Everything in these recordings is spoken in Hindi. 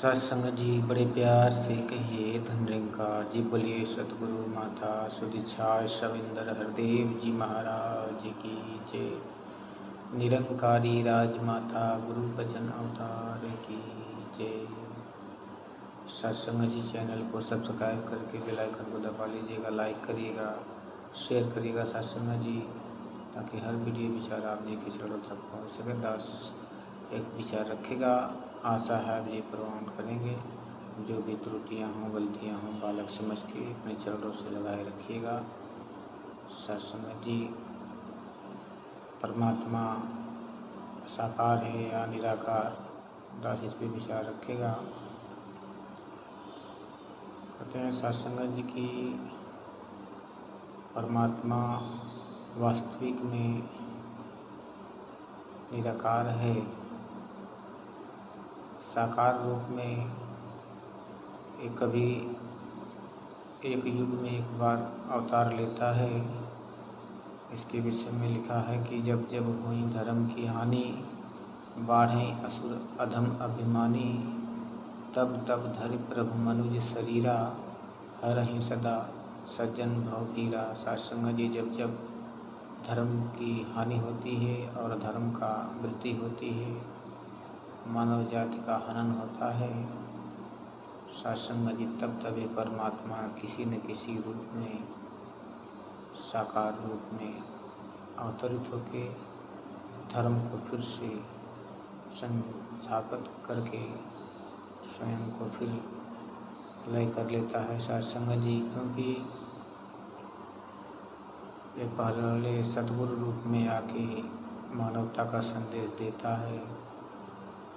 सत्संग जी बड़े प्यार से कहिए धन निरंकार जी। बोलिए सतगुरु माता सुदीक्षा शविंदर हरदेव जी महाराज की जय। निरंकारी राजमाता गुरु बचन अवतार की जय। सत्संग जी चैनल को सब्सक्राइब करके बेल आइकन को दबा लीजिएगा, लाइक करिएगा, शेयर करिएगा सत्संग जी, ताकि हर वीडियो विचार आप जी के चरणों तक पहुँच सके। दास एक विचार रखेगा, आशा है आप जी प्रमाण करेंगे। जो भी त्रुटियां हों, गलतियां हों, बालक समझ के अपने चरणों से लगाए रखिएगा। सत्संग जी परमात्मा साकार है या निराकार, दास इस पर विचार रखेगा। कहते हैं सत्संग जी की परमात्मा वास्तविक में निराकार है। साकार रूप में कभी एक युग में एक बार अवतार लेता है। इसके विषय में लिखा है कि जब जब हुई धर्म की हानि, बाढ़ें असुर अधम अभिमानी, तब तब धरि प्रभु मनुज शरीरा, हरहि सदा सज्जन भव पीरा। सत्संग जी जब जब धर्म की हानि होती है और धर्म का वृद्धि होती है, मानव जाति का हनन होता है, सत्संग जी तब तब परमात्मा किसी न किसी रूप में, साकार रूप में अवतरित होके धर्म को फिर से संस्थापित करके स्वयं को फिर लय कर लेता है सत्संग जी। क्योंकि ये पहले सद्गुरु रूप में आके मानवता का संदेश देता है।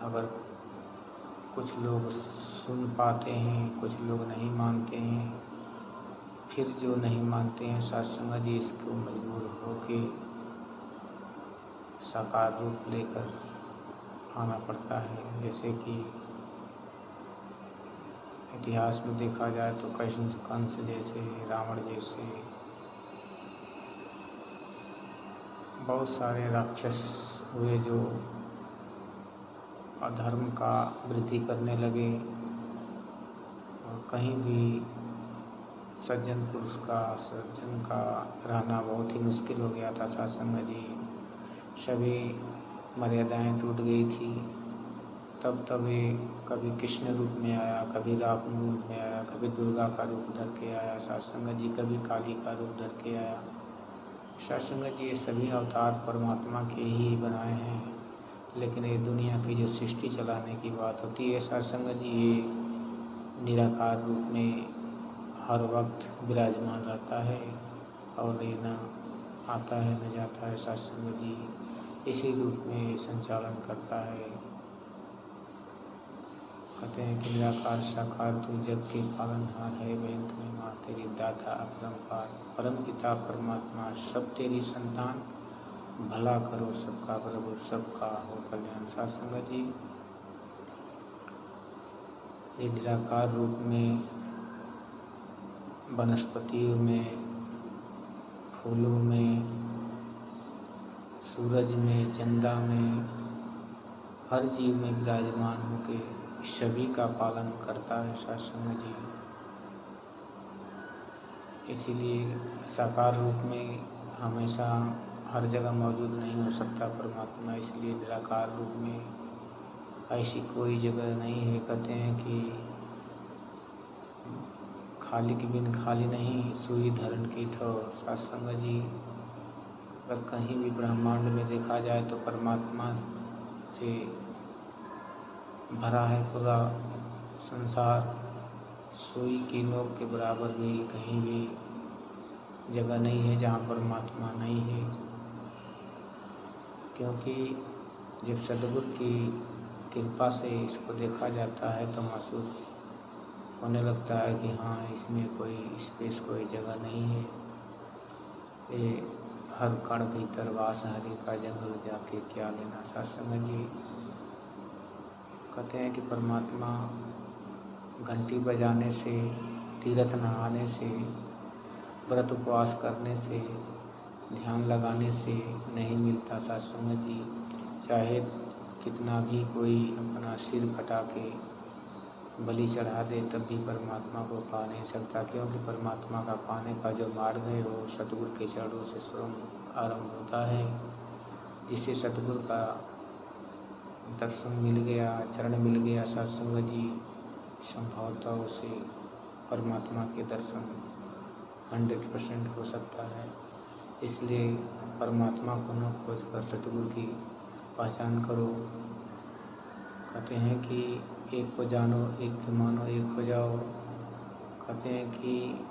अगर कुछ लोग सुन पाते हैं, कुछ लोग नहीं मानते हैं, फिर जो नहीं मानते हैं सत्संग जी इसको मजबूर होके साकार रूप लेकर आना पड़ता है। जैसे कि इतिहास में देखा जाए तो कृष्ण कंस जैसे, रावण जैसे बहुत सारे राक्षस हुए जो अधर्म का वृद्धि करने लगे, और कहीं भी सज्जन पुरुष का, सज्जन का रहना बहुत ही मुश्किल हो गया था। सत्संग जी सभी मर्यादाएं टूट गई थी। तब ये कभी कृष्ण रूप में आया, कभी राम रूप में आया, कभी दुर्गा का रूप धर के आया सत्संग जी, कभी काली का रूप धर के आया सत्संग जी। ये सभी अवतार परमात्मा के ही बनाए हैं, लेकिन ये दुनिया की जो सृष्टि चलाने की बात होती है सत्संग जी, ये निराकार रूप में हर वक्त विराजमान रहता है और ये न आता है न जाता है। सत्संग जी इसी रूप में संचालन करता है। कहते हैं कि निराकार साकार तू जग के पालनहार है, बैंक में माँ तेरी दाता अपरंपार, परम पिता परमात्मा सब तेरी संतान, भला करो सबका प्रभु सबका हो कल्याण। सत्संग जी ये निराकार रूप में वनस्पतियों में, फूलों में, सूरज में, चंदा में, हर जीव में विराजमान होकर सभी का पालन करता है सत्संग जी। इसीलिए साकार रूप में हमेशा हर जगह मौजूद नहीं हो सकता परमात्मा, इसलिए निराकार रूप में ऐसी कोई जगह नहीं है। कहते हैं कि खाली के बिन खाली नहीं, सुई धरण की थो। सत्संग जी अगर कहीं भी ब्रह्मांड में देखा जाए तो परमात्मा से भरा है पूरा संसार। सुई की नोक के बराबर भी कहीं भी जगह नहीं है जहाँ परमात्मा नहीं है। क्योंकि जब सद्गुरु की कृपा से इसको देखा जाता है तो महसूस होने लगता है कि हाँ, इसमें कोई स्पेस, कोई जगह नहीं है। ये हर कण भीतर वास हरि का, जंगल जाके क्या लेना। सत्संग जी कहते हैं कि परमात्मा घंटी बजाने से, तीर्थ नहाने से, व्रत उपवास करने से, ध्यान लगाने से नहीं मिलता सत्संग जी। चाहे कितना भी कोई अपना सिर कटा के बलि चढ़ा दे तब भी परमात्मा को पा नहीं सकता, क्योंकि परमात्मा का पाने का जो मार्ग है वो सतगुरु के चरणों से स्वयं आरंभ होता है। जिसे सतगुरु का दर्शन मिल गया, चरण मिल गया सत्संग जी, संभवतः उसे परमात्मा के दर्शन 100% हो सकता है। इसलिए परमात्मा को न खोज कर सतगुरु की पहचान करो। कहते हैं कि एक को जानो, एक को मानो, एक हो जाओ। कहते हैं कि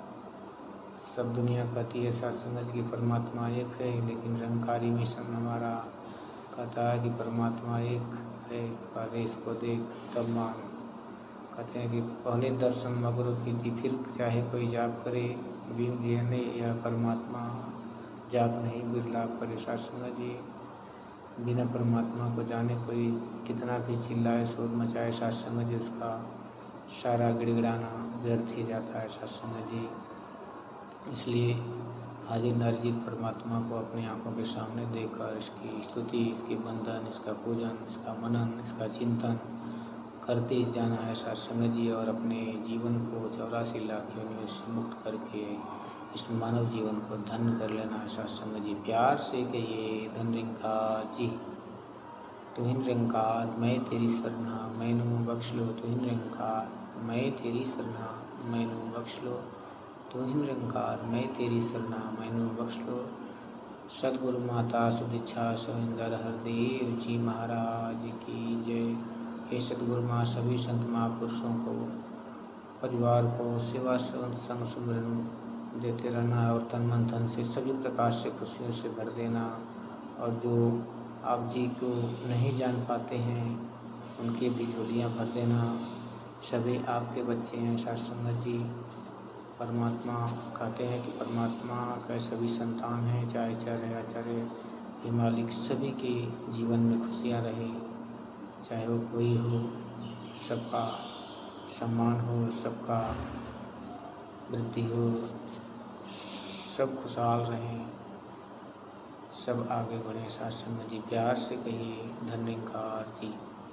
सब दुनिया कहती है सत्संग की परमात्मा एक है, लेकिन निरंकारी मिशन हमारा कहता है कि परमात्मा एक है, पहले इसको देख तब मान। कहते हैं कि पहले दर्शन मगरू की थी, फिर चाहे कोई जाप करे, बिन ध्याने या परमात्मा जाप नहीं बिरला करे। सत्संग जी, बिना परमात्मा को जाने कोई कितना भी चिल्लाए, शोर मचाए, सत्संग जी उसका सारा गिड़गिड़ाना व्यर्थ ही जाता है। सत्संग जी, इसलिए हाजिर नाजिर परमात्मा को अपनी आंखों के सामने देखकर इसकी स्तुति, इसकी वंदन, इसका पूजन, इसका मनन, इसका चिंतन करते ही जाना है सत्संग जी, और अपने जीवन को 84 लाख योनियों से मुक्त करके इस मानव जीवन को धन्य कर लेना है सत्संग जी। प्यार से कहिए धन निरंकार जी, तुहिं निरंकार मैं तेरी सरना मैनू बख्श लो, तुहिं निरंकार मैं तेरी सरना मैनू बख्श लो, तुहिं निरंकार मैं तेरी सरना मैनू बख्श लो। सतगुरु माता सुदीक्षा सविंदर हरदेव जी महाराज की जय। हे सतगुरु माँ, सभी संत महापुरुषों को, परिवार को सेवा संग सुमरन देते रहना है और तन मन धन से सभी प्रकार से खुशियों से भर देना। और जो आप जी को नहीं जान पाते हैं उनकी भी झोलियाँ भर देना। सभी आपके बच्चे हैं सत्संग जी। परमात्मा कहते हैं कि परमात्मा का सभी संतान हैं, चाहे आचार्य आचार्य हे मालिक, सभी के जीवन में खुशियाँ रहे, चाहे वो कोई हो, सबका सम्मान हो, सबका वृद्धि हो, सब खुशहाल रहें, सब आगे बढ़ें। सत्संग जी, प्यार से कहिए धन निरंकार जी।